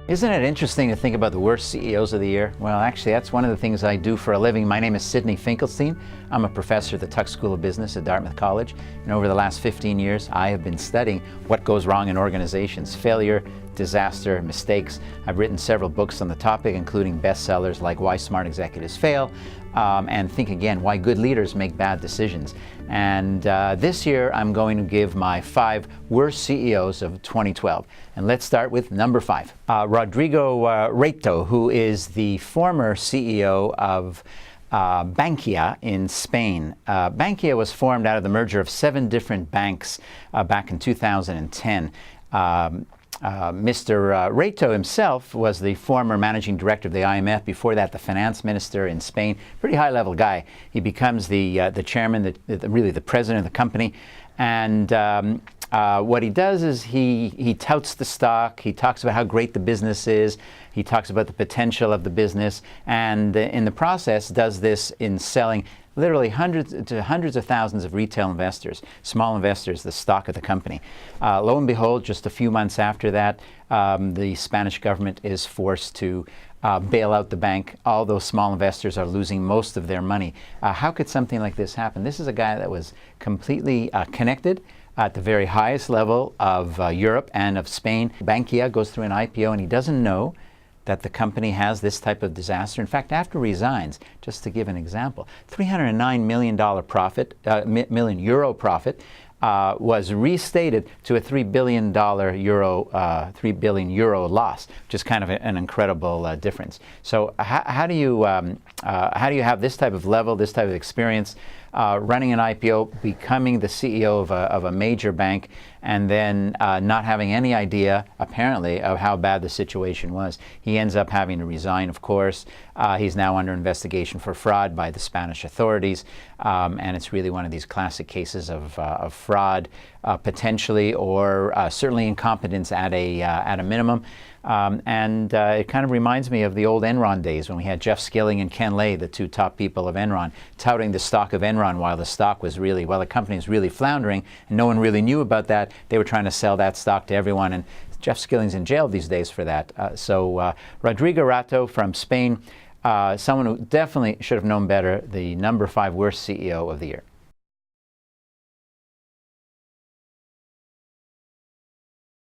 Isn't it interesting to think about the worst CEOs of the year? Well, actually, that's one of the things I do for a living. My name is Sidney Finkelstein. I'm a professor at the Tuck School of Business at Dartmouth College. And over the last 15 years, I have been studying what goes wrong in organizations: failure, disaster, mistakes. I've written several books on the topic, including bestsellers like Why Smart Executives Fail, and Think Again, Why Good Leaders Make Bad Decisions. And this year, I'm going to give my 5 worst CEOs of 2012. And let's start with number 5. Rodrigo Rato, who is the former CEO of Bankia in Spain. Bankia was formed out of the merger of 7 different banks back in 2010. Mr. Rato himself was the former managing director of the IMF. Before that, the finance minister in Spain. Pretty high-level guy. He becomes the chairman, really the president of the company. And what he does is he touts the stock. He talks about how great the business is. He talks about the potential of the business, and in the process does this in selling literally hundreds of thousands of retail investors, small investors, the stock of the company. Lo and behold, just a few months after that, the Spanish government is forced to bail out the bank. All those small investors are losing most of their money. How could something like this happen? This is a guy that was completely connected at the very highest level of Europe and of Spain. Bankia goes through an IPO, and he doesn't know that the company has this type of disaster. In fact, after he resigns, just to give an example, $309 million profit, million euro profit, was restated to a $3 billion euro loss, which is kind of an incredible difference. So how do you have this type of level, this type of experience, running an IPO, becoming the CEO of a major bank, and then not having any idea, apparently, of how bad the situation was? He ends up having to resign, of course. He's now under investigation for fraud by the Spanish authorities, and it's really one of these classic cases of fraud, potentially, or certainly incompetence at a minimum. It kind of reminds me of the old Enron days when we had Jeff Skilling and Ken Lay, the 2 top people of Enron, touting the stock of Enron while the company was really floundering, and no one really knew about that. They were trying to sell that stock to everyone, and Jeff Skilling's in jail these days for that. Rodrigo Rato from Spain, someone who definitely should have known better, the number 5 worst CEO of the year.